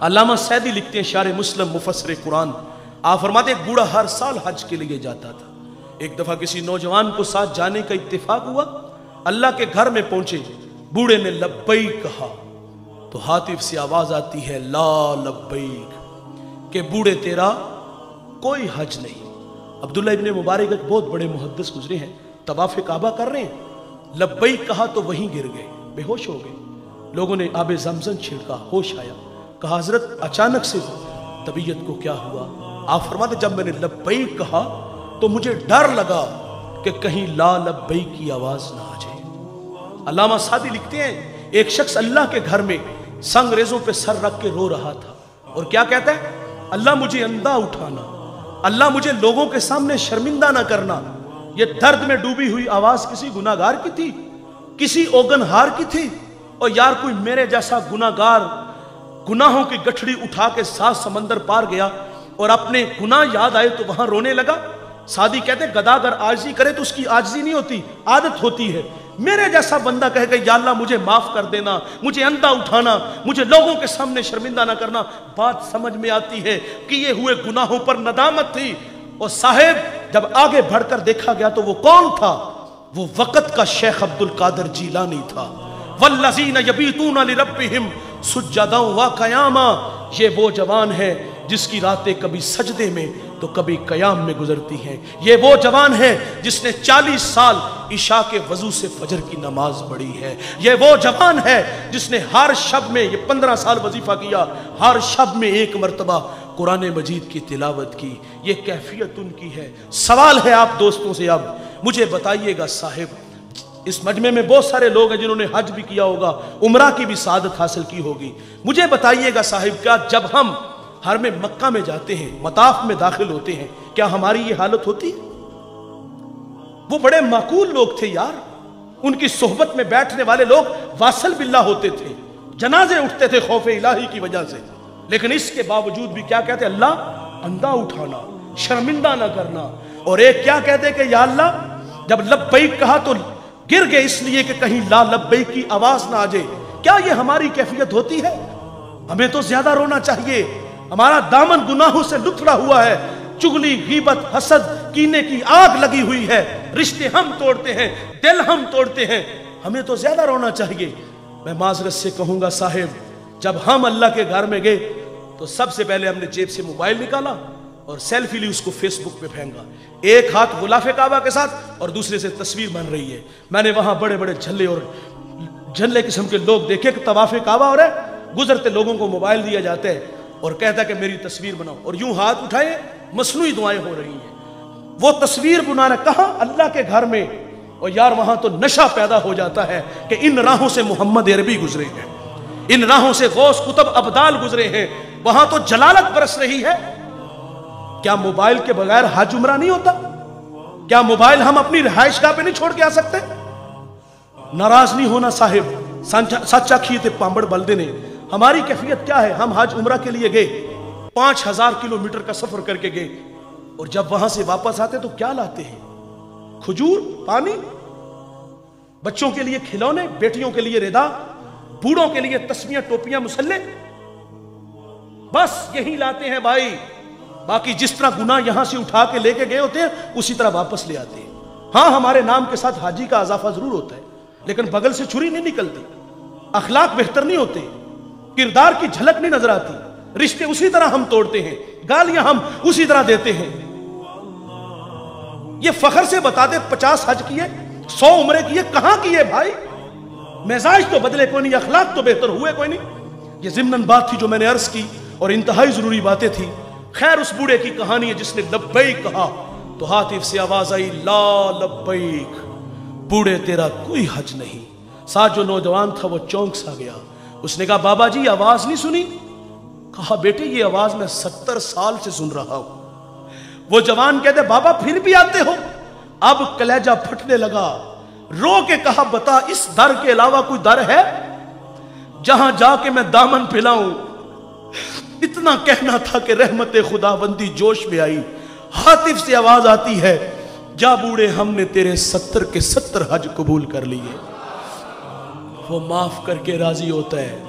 अल्लामा सैदी लिखते हैं, शारे मुस्लिम मुफस्सिर कुरान, आप फरमाते एक बूढ़ा हर साल हज के लिए जाता था। एक दफा किसी नौजवान को साथ जाने का इत्तेफाक हुआ। अल्लाह के घर में पहुंचे, बूढ़े ने लब्बैक कहा तो हातिफ से आवाज आती है ला लब्बैक, के बूढ़े तेरा कोई हज नहीं। अब्दुल्ला इब्ने मुबारक एक बहुत बड़े मुहद्दिस गुजरे हैं, तवाफ़े काबा कर रहे हैं, लब्बैक कहा तो वहीं गिर गए, बेहोश हो गए। लोगों ने आबे ज़मज़म छिड़का, होश आया, कहा हजरत अचानक से तबीयत को क्या हुआ? आप फरमाते जब मैंने लब्बैक कहा तो मुझे डर लगा कि कहीं ला लब्बैक की आवाज ना आ जाए। अल्लामा सादी लिखते हैं, एक शख्स अल्लाह के घर में संगरेजों पे सर रख के रो रहा था और क्या कहता है, अल्लाह मुझे अंधा उठाना, अल्लाह मुझे लोगों के सामने शर्मिंदा ना करना। ये दर्द में डूबी हुई आवाज किसी गुनाहगार की थी, किसी ओगनहार की थी। और यार कोई मेरे जैसा गुनाहगार गुनाहों की गठड़ी उठा के 7 समंदर पार गया और अपने गुनाह याद आए तो वहां रोने लगा। सादी कहते गधा अगर आजिज़ी करे तो उसकी आजिज़ी नहीं होती, आदत होती है। मेरे जैसा बंदा कहेगा या अल्लाह मुझे माफ कर देना, मुझे अंधा उठाना, मुझे लोगों के सामने शर्मिंदा ना करना। बात समझ में आती है कि ये हुए गुनाहों पर नदामत थी। और साहेब जब आगे बढ़कर देखा गया तो वो कौन था? वो वक़्त का शेख अब्दुल कादिर जीलानी था। वल्लज़ीना यबीतूना लिरब्बिहिम सुज्जदन व क़यामा, ये वो जवान है जिसकी रातें कभी सजदे में तो कभी कयाम में गुजरती हैं। ये वो जवान है जिसने 40 साल इशा के वजू से फजर की नमाज पढ़ी है। ये वो जवान है जिसने हर शब में, ये 15 साल वजीफा किया, हर शब में एक मरतबा कुरान मजीद की तिलावत की। ये कैफियत उनकी है। सवाल है आप दोस्तों से, अब मुझे बताइएगा साहिब, इस मजमे में बहुत सारे लोग हैं जिन्होंने हज भी किया होगा, उम्रा की भी सादत हासिल की होगी। मुझे बताइएगा साहिब, क्या जब हम हर में मक्का में जाते हैं, मताफ में दाखिल होते हैं, क्या हमारी ये हालत होती है? वो बड़े माकूल लोग थे यार, उनकी सोहबत में बैठने वाले लोग वासल बिल्ला होते थे, जनाजे उठते थे खौफे इलाही की वजह से। लेकिन इसके बावजूद भी क्या कहते, अल्लाह अंधा उठाना, शर्मिंदा ना करना। और एक क्या कहते कि या अल्लाह जब लब्बैक कहा तो गिर गए इसलिए कि कहीं ला लब्बैक की आवाज ना आ जाए। क्या ये हमारी कैफियत होती है? हमें तो ज्यादा रोना चाहिए। हमारा दामन गुनाहों से लुथड़ा हुआ है, चुगली, गीबत, हसद, कीने की आग लगी हुई है। रिश्ते हम तोड़ते हैं, दिल हम तोड़ते हैं, हमें तो ज्यादा रोना चाहिए। मैं माजरत से कहूंगा साहिब, जब हम अल्लाह के घर में गए तो सबसे पहले हमने जेब से मोबाइल निकाला और सेल्फी ली, उसको फेसबुक पे फेंका। एक हाथ गुलाफे काबा के साथ और दूसरे से तस्वीर बन रही है। मैंने वहां बड़े बड़े झल्ले और झल्ले किस्म के लोग देखे कि तवाफे काबा हो रहा है, गुजरते लोगों को मोबाइल दिया जाता है और कहता है कि मेरी तस्वीर बनाओ, और यूं हाथ उठाए मसनूई दुआएं हो रही हैं। वो तस्वीर बना रहा, कहां? अल्लाह के घर में। और यार वहां तो नशा पैदा हो जाता है कि इन राहों से मोहम्मद अरबी गुजरे हैं, इन राहों से गौस कुतुब अब्दाल गुजरे हैं, वहां तो जलालत बरस रही है। क्या मोबाइल के बगैर हज उम्रा नहीं होता? क्या मोबाइल हम अपनी रिहाइशगाह पे नहीं छोड़ के आ सकते? नाराज नहीं होना साहिब, सच्चा खिए थे पांबड़ बलदे ने। हमारी कैफियत क्या है? हम हज उम्रा के लिए गए, 5000 किलोमीटर का सफर करके गए, और जब वहां से वापस आते तो क्या लाते हैं? खजूर, पानी, बच्चों के लिए खिलौने, बेटियों के लिए रिदा, बूढ़ों के लिए तस्मियां, टोपियां, मुसल्ले, बस यही लाते हैं भाई। बाकी जिस तरह गुनाह यहां से उठा के लेके गए होते हैं उसी तरह वापस ले आते हैं। हां, हमारे नाम के साथ हाजी का इजाफा जरूर होता है, लेकिन बगल से छुरी नहीं निकलती, अखलाक बेहतर नहीं होते, किरदार की झलक नहीं नजर आती, रिश्ते उसी तरह हम तोड़ते हैं, गालियां हम उसी तरह देते हैं। ये फखर से बता दे 50 हज किए, 100 उम्रे किए, कहां किए भाई? मिजाज तो बदले कोई नहीं, अखलाक तो बेहतर हुए कोई नहीं। ये जिम्नन बात थी जो मैंने अर्ज की और इंतहाई जरूरी बातें थी। खैर, उस बूढ़े की कहानी है जिसने लब्बैक कहा तो हातिफ से आवाज आई ला लब्बैक, बूढ़े तेरा कोई हज नहीं। साथ जो नौजवान था वो चौंक सा गया। उसने कहा बाबा जी आवाज नहीं सुनी? कहा बेटे ये आवाज मैं 70 साल से सुन रहा हूं। वो जवान कहते बाबा फिर भी आते हो? अब कलेजा फटने लगा, रो के कहा बता इस दर के अलावा कोई दर है जहां जाके मैं दामन फैलाऊं? इतना कहना था कि रहमत खुदाबंदी जोश में आई। हातिफ से आवाज आती है जा बूढ़े, हमने तेरे 70 के 70 हज कबूल कर लिए। वो माफ करके राजी होता है।